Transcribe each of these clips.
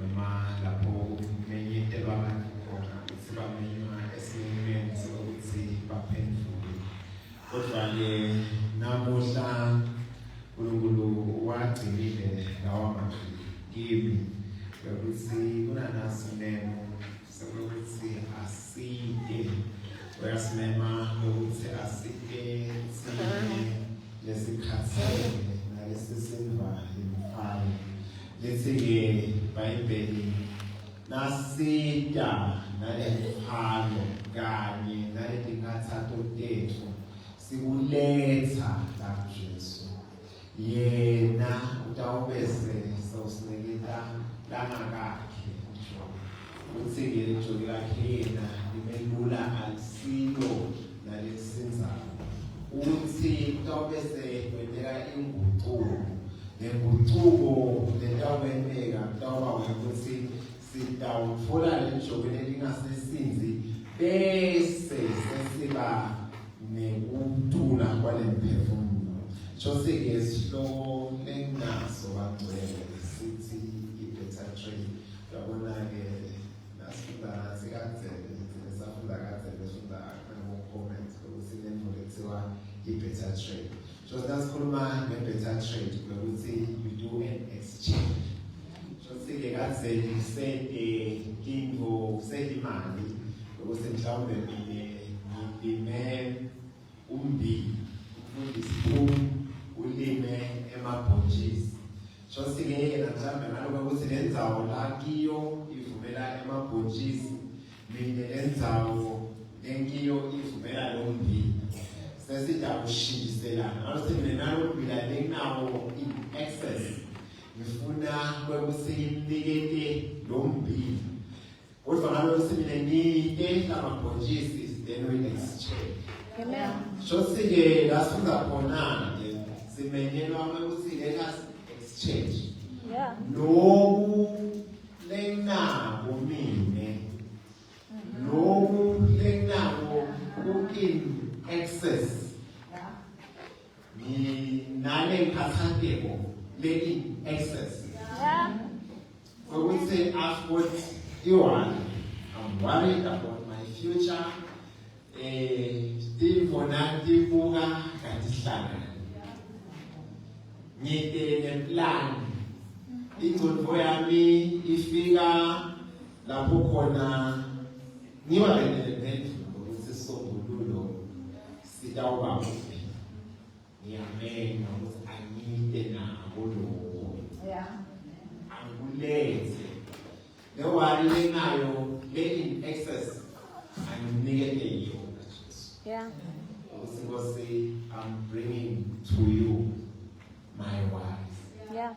noma lapho umenyetelwa abantu khona ukuthi bamenywa esimeni sokuthi baphendule. Kodwa-ke namuhla uNkulunkulu wagcinile lawa mazwi kimi ukuthi kunanasimemo sokuthi aside, uyasimema ukuthi aside sine lesikhathi nalesi simba imfalo. Lithi-ke iBhayibheli nasida nalemfalo kanye naletingathathu tethu sikuletha kaJesu, yena utawubese sawusiniketa langakakhe ngisho ukuthi-ke lijoli lakhe yena limelula alisilo nalisinzayo, ukuthi utawubese kwenteka inguquko. Nenguquko letawukwenteka kutawuba ukuthi sitawutfola lijoli lelingasesinzi bese sesiba nekuntula kwalemphefumulo. Jose-ke sihloko lengaso kagcwele sithi i-better trade. Uyabona-ke nasifunda sikadzele nesafunda kadzele sifunda comment ukuthi lento lethiwa i-better trade. So nasikhuluma nge-better trade ukuthi you do an exchange. Jose-ke kadzele setintfo setimali ukuthi mhlawumbe ngilime ummbili, ufundisipuni ulime emabhontshisi. Jose-ke mhlawumbe ngalokho ukuthi lendzawo la kiyo ivumela emabhontshisi, mina lendzawo lenkiyo ivumela lommbili. Sesitawushintshiselana. Ngalokuthi mina nalombila lenginawo i-access, ngifuna ukuthi ngimnikete lommbili. Kodwa ngalokuthi mina ngiyite lamabhontshisi, then we exchange. Amen. Jose-ke lasifunda khona-ke simenyelwa ukuthi let us exchange. Yeah. Loku lenginako mine, loku lenginako ku-in-access, nale ngikhathateko le-in-access. Yeah. Ukuthi I've got iwani, I'm worried about my future. Tivona tibuka kanti sihlangana. Ngite neplan. Ingqondo yami ifika lapho khona ngiba benephendvulo ukuthi sombululo sitawuba kuphi. Ngiyamenga ukuthi angite nabo lokho. Yeah. Angulethe. Lewari lenayo le-in-access anginikete yona Jesu. Yeah. Ukuthi I'm bringing to you my wife. Yeah.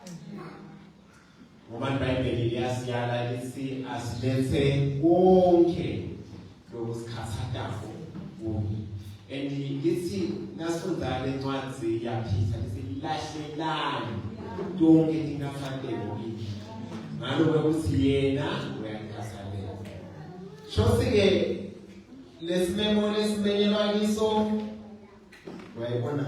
Ngoba iBhayibheli liyasiyala lithi asilethe konke lokusikhathatako kuye. And lithi nasifunda le ncwadi yaPeter lithi lahlelani konke lingafanele kini. Ngalokho ukuthi yena uyakhasalela. Jose-ke lesimemo lesimenyelwa kiso wayibona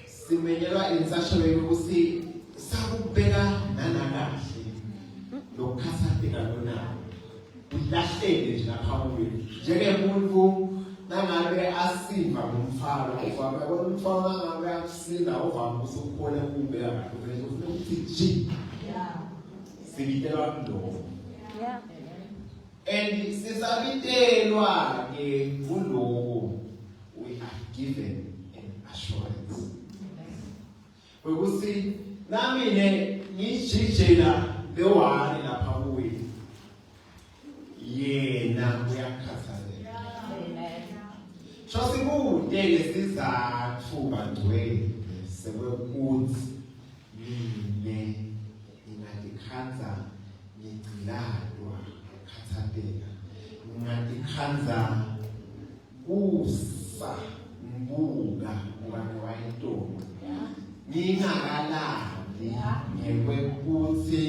simenyelwa in such a way ukuthi sakubheka nanakahle lokukhasatheka lona ulahlele nje lapha kuwe njengemuntu nangabe asimba ngumfalo uvame bona umfalo nangabe akusinda uvame ukukhona ukubeka kahle vele ufuna ukuthi ji sibitelwa kulo. Yeah. And sisabitelwa ke kulowo we are given an assurance. Ukuthi nami ngijijela lewani lapha kuwe yena uyakhathalela. Shose kude lesizathu bangcwele sebekuthi mine ngingalikhanza ngigciladwa ukhathalela, ngingalikhanza kusa ngibuka ubani wayintombi ngingakalali ngekwekuthi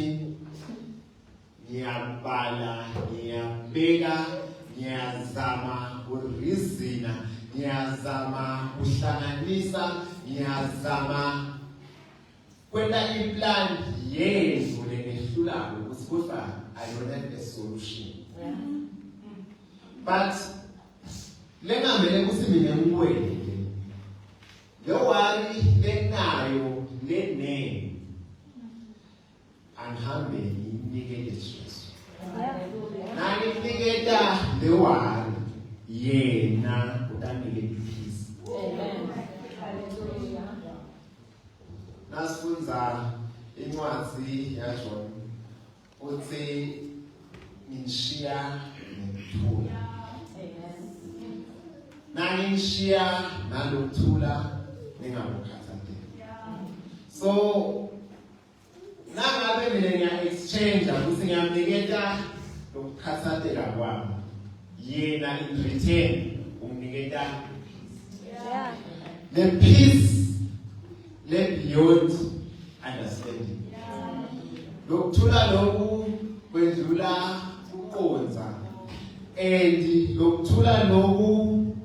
ngiyabhala, ngiyabheka, ngiyazama urizina, ngiyazama uhlanganisa, ngiyazama kwenta iplan yethu ngehlulayo ukuthi kodwa I don't have a solution. But lengamele ukuthi mina ngikwele le worry lenayo lene angihambe nginikele Jesu. Nanginikela le worry yena utanike peace. Amen. Hallelujah. Nasifunza incwadi yaJohn uthi ngishiya nekuthula. Amen. Nangishiya nalokuthula ningabukhathazeki. So nangabe mina ngiya-exchange ukuthi ngiyamniketa lokukhathazeka kwami, yena in return unginiketa the peace le beyond understanding. Lokuthula lokhu kwedlula ukuqonda, and lokuthula lokhu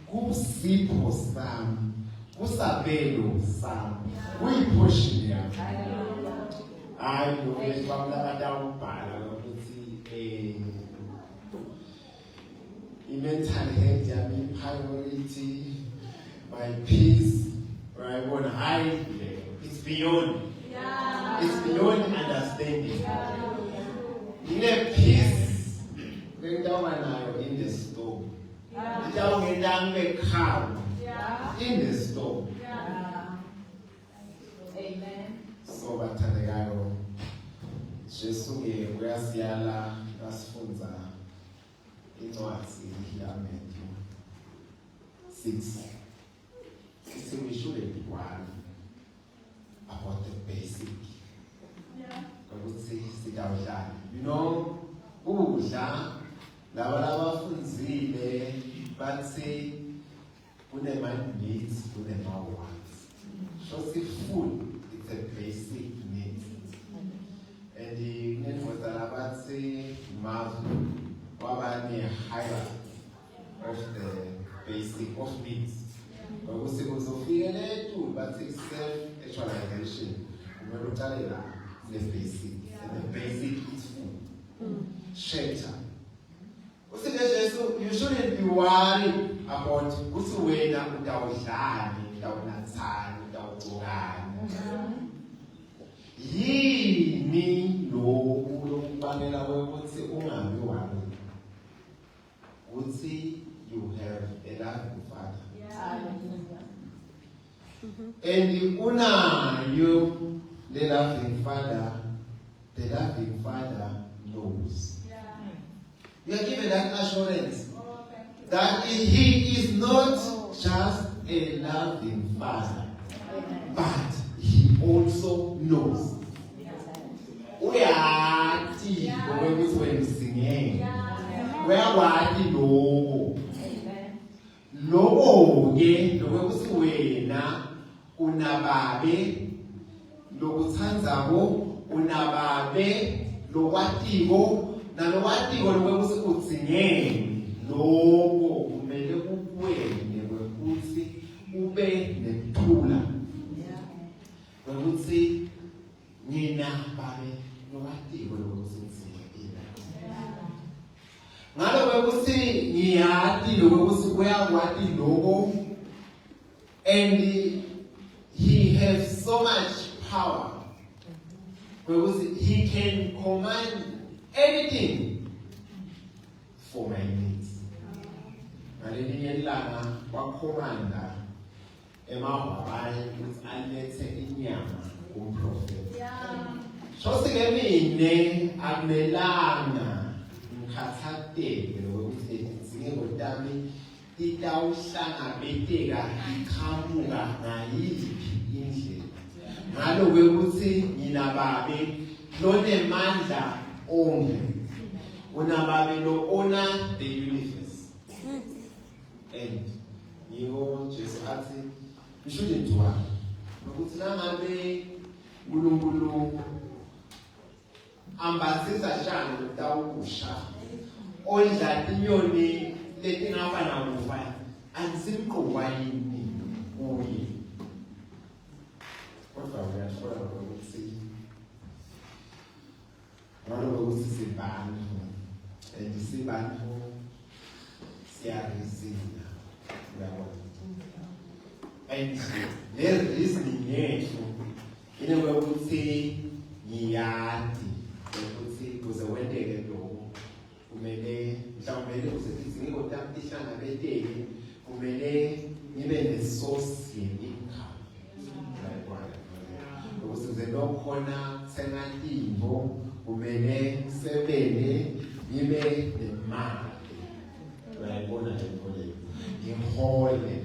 kusipho sami, kusabelo sami, kuyiportion yami. Hayi lokhu babulakada ukubhala ukuthi i-mental health yami priority, my peace, right on high level. It's beyond. It's beyond understanding. Ile peace ngengaba nayo in the storm. Ngidawungena ngekhaya in the storm. Amen. So bathandekayo, Jesu uyasiyala asifunza incwadi yaMatthew 6. We shouldn't be worried about the basic. You know, ukudla laba funzile bathi kunema-needs, kunema-wants. So food, it's a basic need. And kunendoda bathi mavu wabane higher of the basic of needs. Ukuthi kuzofika lethu bathi self-actualization, kumele uqale la the basic, and the basic is food, shelter. You shouldn't be worried about ukuthi wena utawudlani, utawunathani, utawugcokani. Yini lokhu lokubangela ukuthi ungabi worried? Ukuthi you have a loving Father. And unayo the loving Father knows. You are given that assurance that He is not just a loving Father, but He also knows. Uyati ukuthi wena singeke. Uyakwazi lokho. Lokho ke lokuthi wena unababe lokuthandzako, unababe lokwatiko nalokwatiko lokuthi udzingene lokho kumele kukwene ukuthi ube nekuthula ukuthi mina babe lokwatiko lokuthi udzingene ngalo ukuthi ngiyati lokuthi kuyakwati lokho, and He has so much power because He can command anything for my needs. Ngalinye ilanga wakhomanda emahwabani ukuthi alethe inyama kumprofeti. Shosike mine akumelanga ngikhathateke lokuthi zingekodami itawuhlangabeteka iqhamuka ngayiphi indlela. Ngalo ukuthi nginababe lonemandla onke. Unababe lo owner the universe. And yiwo Jesu athi you shouldn't worry. Ukuthi nangabe uNkulunkulu ambasisa shano utawukusha ondla inyoni letingafana kufa ansimqoka yini kuye. Kodwa uyashona ukuthi ukuthi sibantu and sibantu siyarizina uyabona and the reasoning yethu inewe ukuthi ngiyadi ukuthi kuze wenteke lokho kumele mhlawumbe kuze ngiko ihlangabeteke kumele ngibe nesource ye-income ukuze lokhona sengatimbo kumele sebele ngibe nemali uyayibona lento leyo ngihole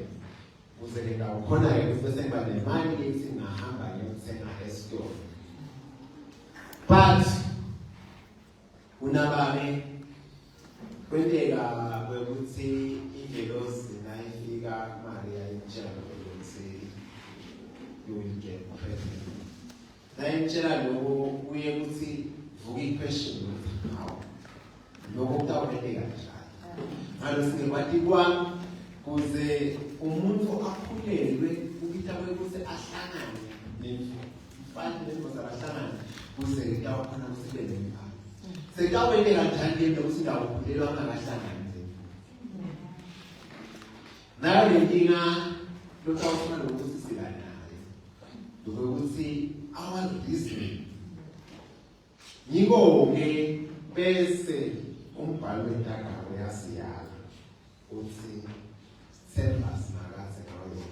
ukuze ngawukhona ukuthi sengiba nemali lethi ngahamba ngiyothenga esitolo but unababe kwenteka kwekuthi ingelosi nayifika Maria intshela ukuthi you will get pregnant. Nayintshela lokho kuye kuthi vuka i-question ukuthi how lokho kutawukwenteka njani. Ngalo singekwati kwami kuze umuntu akhulelwe ukita kwekuthi ahlangane nemfana nemfoza abahlangane kuze kutawukhona kusibe nemphalo. Sekawenteka njani lento ukuthi ndawukhulelwa angakahlangani nje. Nayo le nkinga lokawufuna lokuthi sila nayo. Ukuthi our reasoning yiko-ke bese umbhalo wentakayo yasiyala uthi themba sinakaze ngayo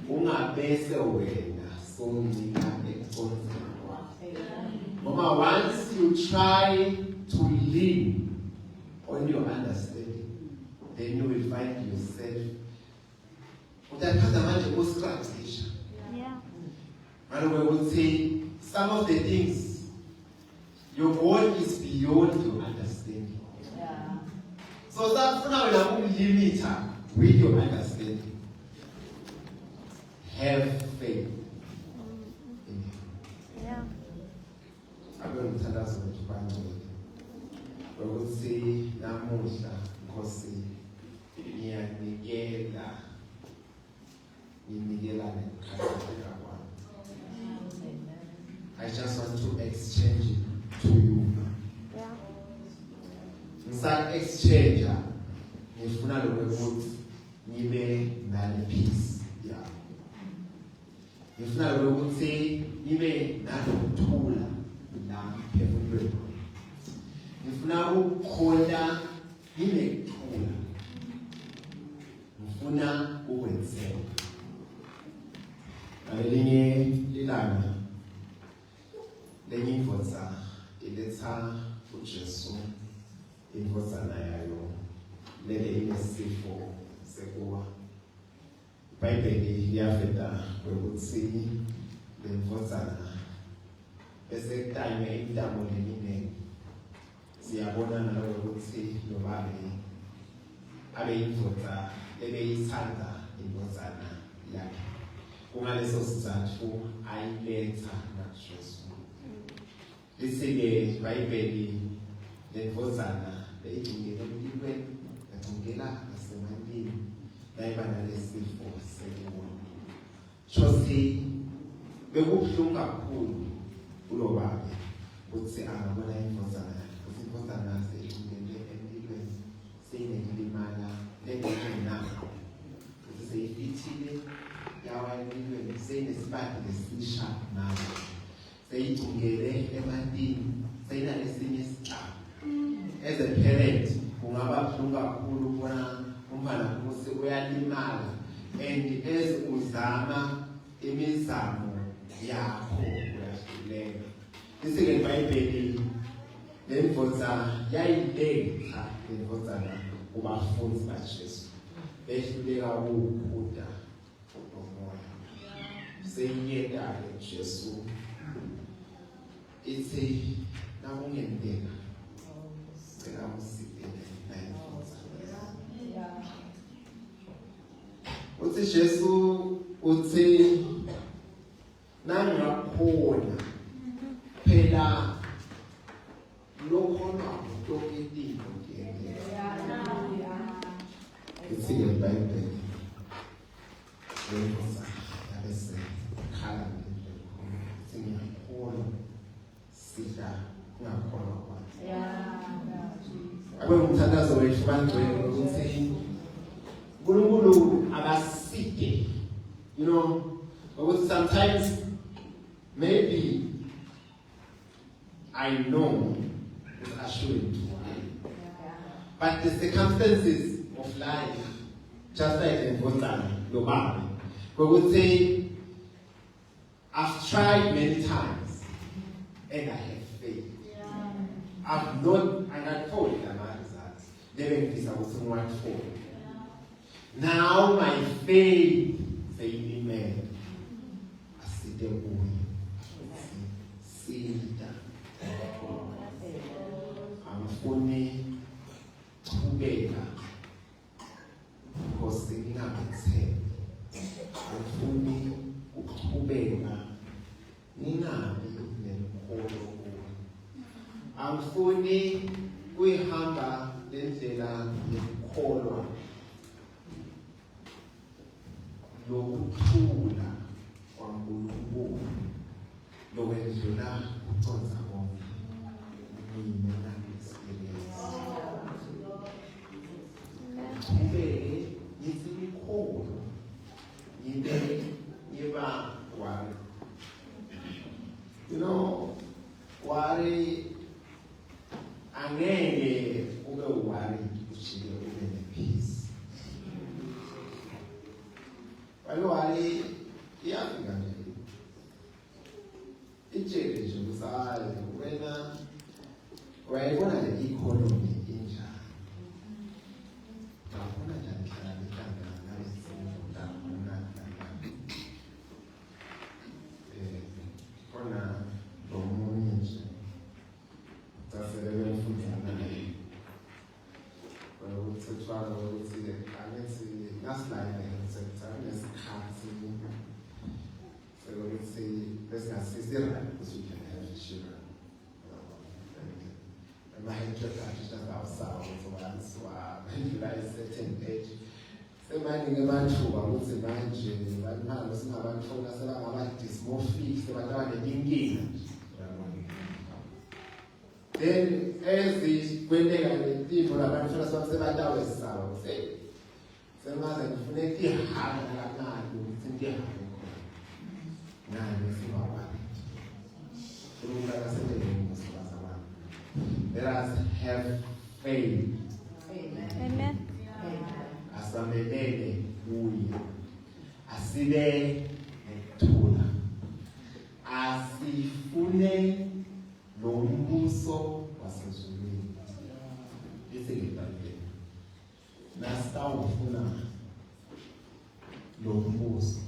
ungabese wena soncika ekuconsini kwakho. Mama, once you try to lean on your understanding, then you will find yourself utapata manje usiqalisha. And we would say some of the things your God is beyond your understanding. Yeah. So that's now we limit her with your understanding. Have faith in Him. Yeah. I'm going to tell us what to find. We would say namusha nkosi ngiyanikela nekukhathazeka kwami. I just want to exchange it to you. Yeah. Ngisa exchange ngifuna lokuthi ngibe nale peace yami. Ngifuna lokuthi ngibe nalokuthula la phefumulweni. Ngifuna ukukhola ngikuthula. Ngifuna ukwenzeka. Abelinye lilanga lenye imvoza iletha uJesu imvozana yayo lele inesifo sekuwa. iBhayibheli liyaveta ukuthi lemvozana bese kutanywe intamo leningi siyabona nalokuthi lobabe abe imvoza ebeyithanda imvozana yakhe. Kungaleso sizathu ayiletha naJesu. Lisike iBhayibheli lemvozana beyigcinile empilweni yagcinela nasemantini yayiba nalesifo sekuwa. Shosi bekubuhlungu kakhulu kulobabe ukuthi angabona imvozana ukuthi imvozana seyigcinele empilweni seyinelimala lengenakho ukuthi seyifithile yawayiwe seyinesibadi lesisha nayo seyigcungele emantini seyinalesinye isicaba. As a parent kungaba buhlungu kakhulu ukubona umntwana kuthi uyalimala and as uzama imizamo yakho uyahlulela. Isike iBhayibheli lemvoza yayiletha lemvozana kubafundi baJesu behluleka ukukhuda seyiyeka Jesu ithi nakungenteka cela usikele naye uthi Jesu uthi nangakhona phela lokhona ukutoketini ithi iBhayibheli lemvoza yabese khala ngiyakholwa sida umthandazo wethu bangcwele ukuthi uNkulunkulu akaside. You know, because sometimes maybe I know it's assured, but the circumstances of life, just like in Botany, we would say, I've tried many times and I have failed. I've not, and I told them that now my faith failing man. I see the boy. See that. I'm funny to better because singing up its head. I'm funny to better. Nina I'm funny we hamba lendlela yekholwa lokuthula kwaNkulunkulu lokwendlula ucondza konke mina experience ube yithi ikholo yinte yeba worry. You know, worry angeke ube worry ujike ube nepeace. Worry iyafika nje ijele nje usazi wena wayibona le economy injani ngakona njani hlala lehlangana nalesifundo kona lomunye nje taselele mfundana naye ukuthi ukuthi angithi nasilaya ngesikhathi let's not because we can have children. And my interest is just outside, so when you reach a certain age, semani ngemathuba ukuthi manje bantwana singabantwana sebangaba dysmorphic sebataba nenkinga. Then as kwendeka lento labantwana sebatawe sawo semaze ngifune ihamba kanalo ukuthi ihamba nani sibawa. Let us have faith. Amen. Asamelele kuye. Asibe nethula. Asifune lombuso wasezulwini. Isikebhayibheli. Nasitawufuna lombuso.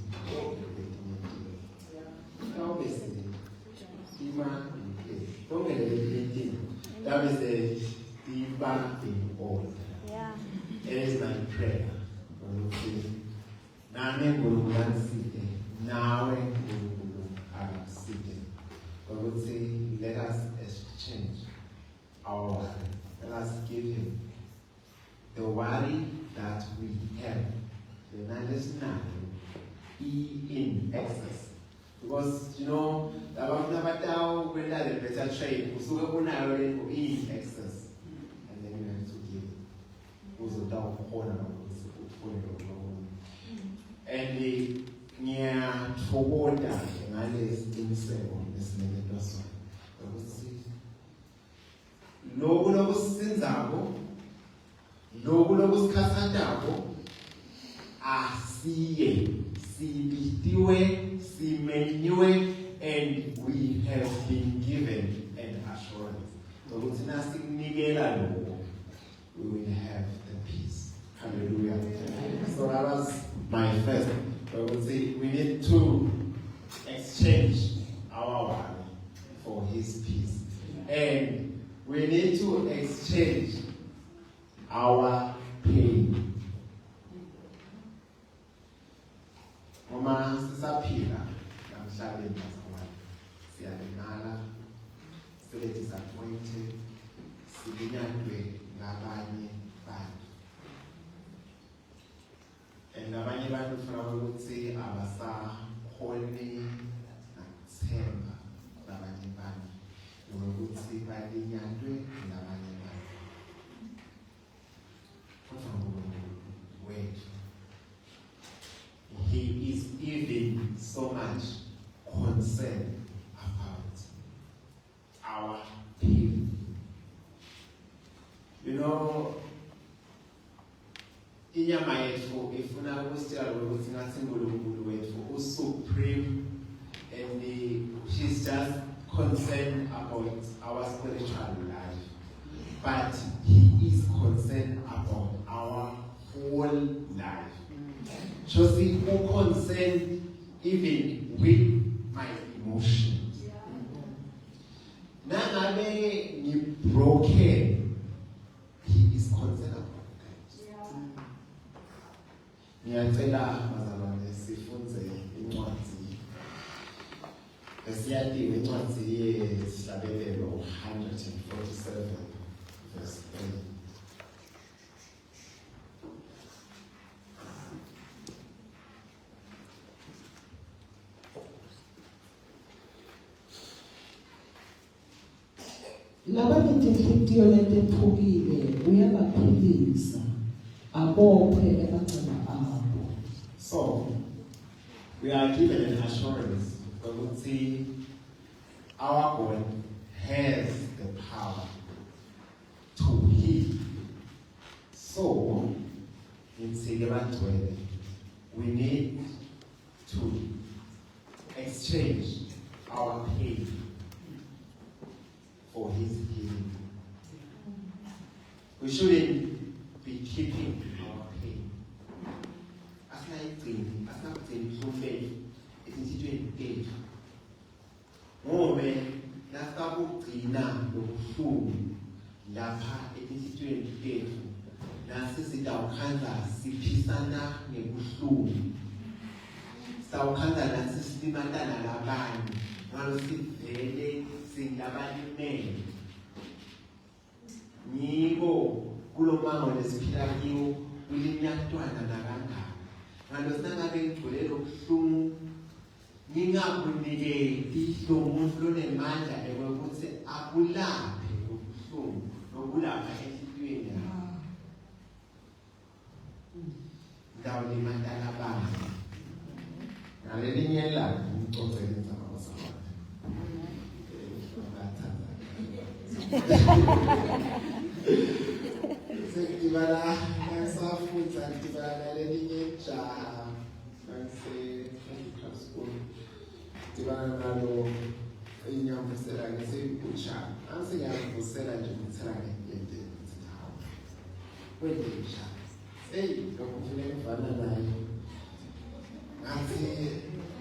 That is the feedback in order. Yeah. It is my prayer. Nane ngululan site, nawe ngululan site. God would say, let us exchange our worry. Let us give him the worry that we have. The knowledge now be in excess. Because, you know, when that is better trade, in excess. And then you have to give. Also, down corner. And the near toward that, and I is in seven, this minute or so. I will see. Logo Sinzabo, Logo Casandabo, Asiye, Sibitiwe, Simenyue, and we have been given an assurance. So we will have the peace. Hallelujah. So that was my first. I would say we need to exchange our worry for his peace. And we need to exchange our pain. Mama sisaphila namhlanje bazalwane siyalimala sibe disappointed sibinyandwe ngabanye bantu and abanye bantu ufuna ukuthi abasakhoni nakuthemba labanye bantu nokuthi balinyandwe ngabanye bantu concerned about our pain. You know, inyama yethu ifuna ukusitshela ukuthi ngathi uNkulunkulu wethu usupreme, and she's just concerned about our spiritual life, but he is concerned about our whole life. So see, who concerned even with my emotions. Nangabe ni broken, he is concerned about that. Ngiyacela bazalwane sifunze incwadi esiyadiwe incwadi yesihlabelelo 147 verse 3. Laba betinhlitiyo letephukile uyabaphilisa abophe emagcina abo. So, we are given an assurance that we see our God has the power to heal. So, we need to exchange our pain for his healing. We shouldn't be keeping our pain. Asingayigcini hlufeni esithithweni tethu. Ngobe nasakugcina lobuhlungu lapha esithithweni tethu, nasizidawukhanda siphisana ngebuhlungu. Sawukhanda nasisimatana labanye, ngalo sivele singabalimele. Ngiko kulomango lesiphila kiwo kulinyatwana nakangaka. Ngalo sinangabe ngigcwele lobuhlungu, ngingakunikeli lo muntu lonemandla ukuthi akulaphe ubuhlungu nokulapha enhlitiyweni yakho. Ndawulimandala bani. Ngalelinye ilanga ngicocela inzaba basabana. Sekibala ngasafunda ngibala lelinye jaha ngase school. Dibana nalo inyambusela ngesekutsha. Angisiyambusela nje ngithela ngente ngithawo. Kwenza. Lokufuna ukufana naye. Ngathi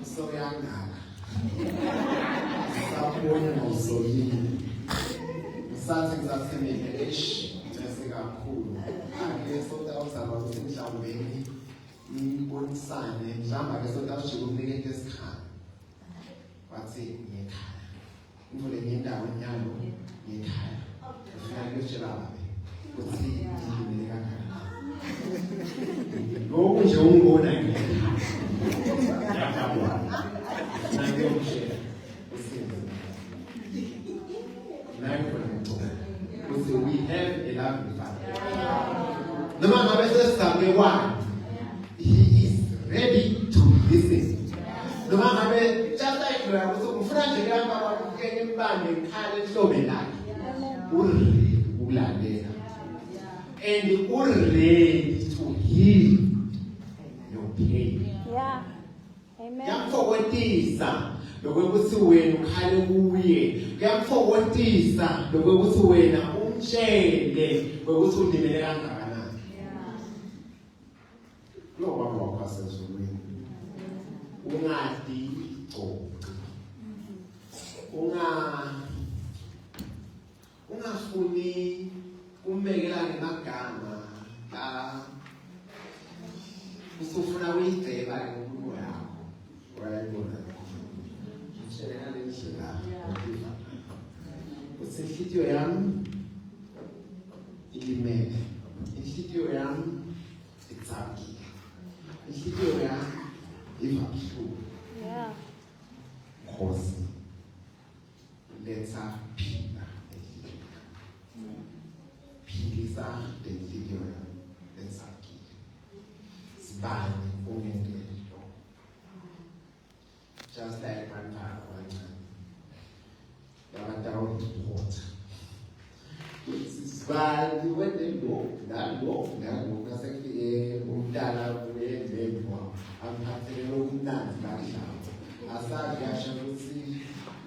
usoyangala. Sabona usolini. Sathi ngizathemele kakhulu. Angesonto awuzama ukuthi mhlawumbe nibonisane mhlawumbe ngesonto awujike umnikete esikhaya. Wathi ngekhaya. Ngivule ngendawo nyalo ngekhaya. Ngifuna ukutshela babe ukuthi ngidlulele kanjani. Lokhu nje ungibona ngekhaya. Yabona. Nangiyomshela. We have a loving Father. No matter what, he is ready to listen. No matter just like we are so frantic about getting back and carrying so many and ready to heal your pain. Yeah. Amen. Yamfokotisa lokuthi wena ukhale kuye, yamfokotisa lokuthi wena umtshele ukuthi ulimele kangakanani. Lo baba wakho asezulwini ungadi igcoka, ungafuni umbekela ngemagama la usufuna uyideba ngenkulumo yakho. Wayibona ngishele ngalendlela ukuthi inhlitiyo yami ilimele, inhlitiyo yami itsakile, inhlitiyo yami iva buhlungu. Yeah. Khosi letha phila enhlitiyo, philisa lenhlitiyo yami etsakile. Sibani ungengelo. Just like my father Sibali wende lo nasefike umdala kulemva amphathele umnandi bakudlala asazi asho ukuthi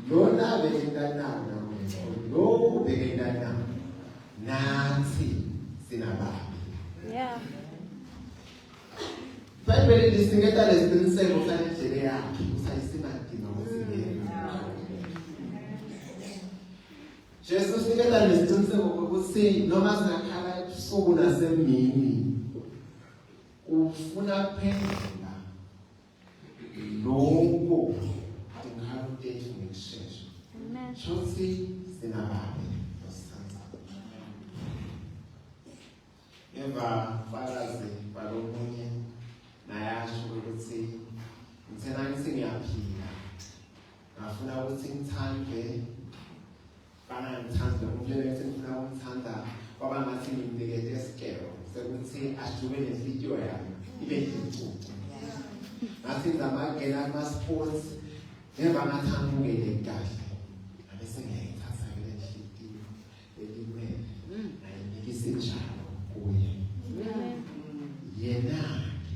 lona bekendanana lo bekendanana nathi sinababi. Yeah. Bible lisingeta lesiqiniseko salendlela yakhe usayisingadinga usingena. Jesu singeta lesiqiniseko ukuthi noma singakhala ebusuku nasemini ufuna kuphendula lokho ngakudethu ngikusheshe. Amen. Shothi sinababi osithandayo. Eva falazi balomunye nayasho ukuthi ngithena ngithi ngiyaphila. Ngafuna ukuthi ngithandwe bangangithanda umhlelo ngifuna ukumthanda kwaba ngathi ngimnikeze isikero sekuthi ajume nenhliziyo yami ibe yimcucu. Ngathi ngizamangena kuma-sports ngemva ngathanda ungene kahle abese ngiyayithatha le nhliziyo elimele nayinikisa njalo kuye yena-ke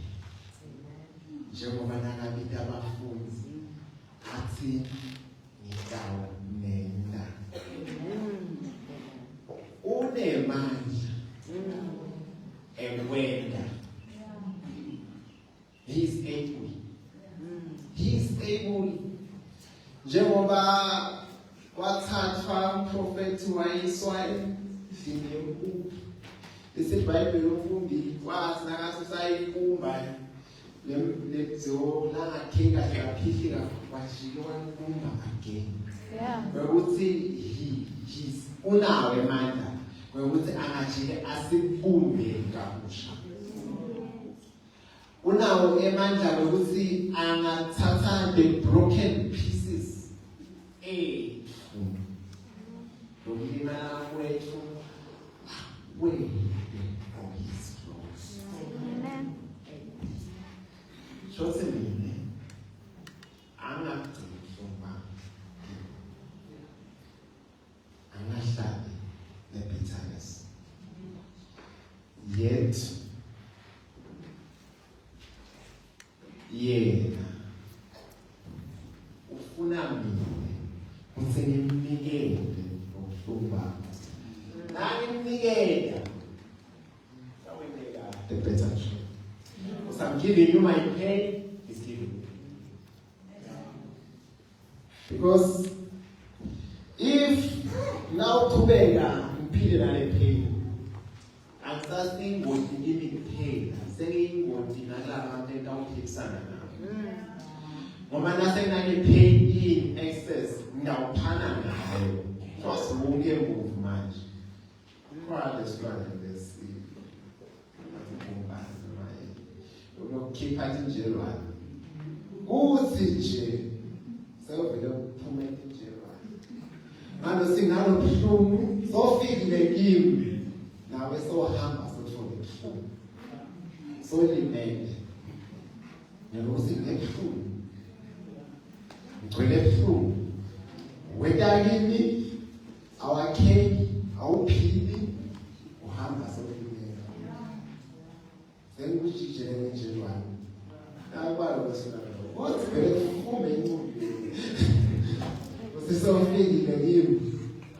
njengoba nakabita abafundi athi ngitawunenda unemandla ekwenda. He is able. He is able. Njengoba wathathwa umprofethi wayiswayo sinempundu. Isibhayibheli umfundi wathi nakathi usayibumba lezo langathenga kaphihli kwajike wanibumba again. Yeah. Ukuthi he's unawo emandla ukuthi angajike asibumbe kabusha. Unawo emandla ukuthi angathatha the broken pieces ethu lokulimala kwethu wethu for his glory. Amen. Shothi mina angagcini sokuba angahlali ne-bitterness. Yet yena ufuna mina ukuthi ngimnikele ubuhlungu bakhe. Nangimnikela the better trade. Because I'm giving you my pain, he's giving me. Because if now kubeka ngiphile nale pain, angisasingoti ngimiphela, sengiyingoti nalaba bantu engawuphikisana nabo. Ngoba nasenginale pain in excess, ngiyawuphana nayo. Just wonke move manje. Kwale silwane lesi. Uyokhipha injelwane. Uthi nje sevele uphume injelwane. Manje sinalo buhlungu sofikile kimi. Nawe sohamba sothole buhlungu. Solimele. Nalokuthi ngebuhlungu. Ngcwele buhlungu. Weta kimi awakheki awuphili uhamba solimele. Sengikushijele njenjani abalo wesinalo wathi vele kufume incumbi usisofike kimi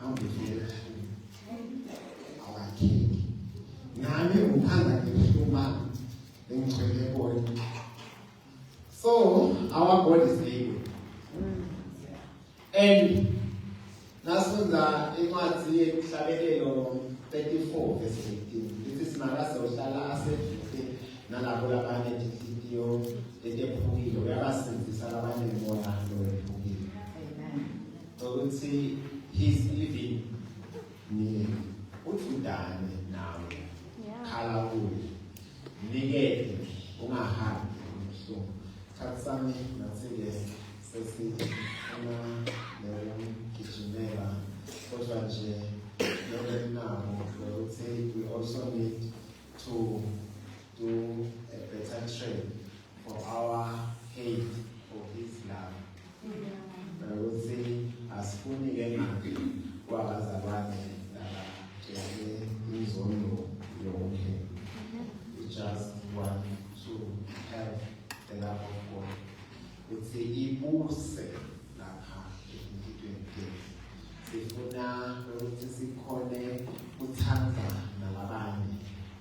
ambufile awakheki nami uphanda ngehluma engicwele bona. So our God is able. And nasunda incwadi yemhlabelelo 34 verse 18 lithi simakaze uhlala asedlule nalabo labanye inhliziyo etephukile uyabasindisa labanye emoya lowephukile. Ukuthi he's living ni uthudane nawe khala kuye nikele ungahambi ubuhlungu. Khathi sami nathi-ke sesifuna nokugijimela kodwa nje we also need to do a better trade for our hate for his love. I would say as funny again, wabazalwane lana ukuthi sikhone uthanda nalabanye.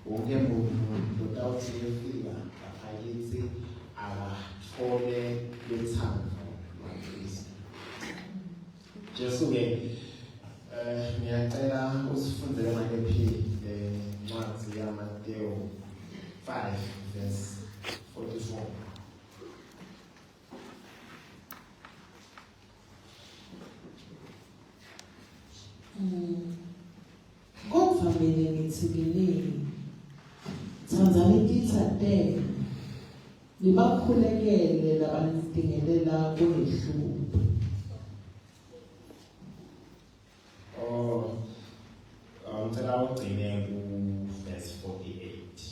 Wonke muntu lotawuthi efika ngaphakathi akathole lothando lwaKristu. Jesu-ke ngiyacela usifundele manje le ncwadi yaMateyu 5 verse 44. Kodwa mina ngithi kini, thandzani tithandele, nibakhulekele labanidingelela kunehlupho. Ngicela ugcine ku-verse 48.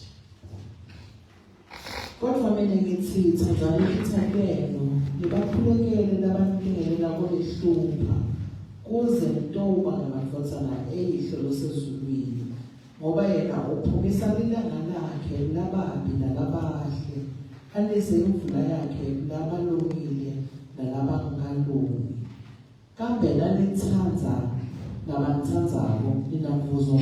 Kodwa mina ngithi thandzani tithandele, nibakhulekele labanidingelela kunehlupho, kuze ntoba ngamadvodzana eyihlelo sezulwini, ngoba yena uphumisa ilanga lakhe lababi nalabahle, anise imvula yakhe labalungile nalabangalungi. Kambe lanithandza nabanithandzako ninamvuzo.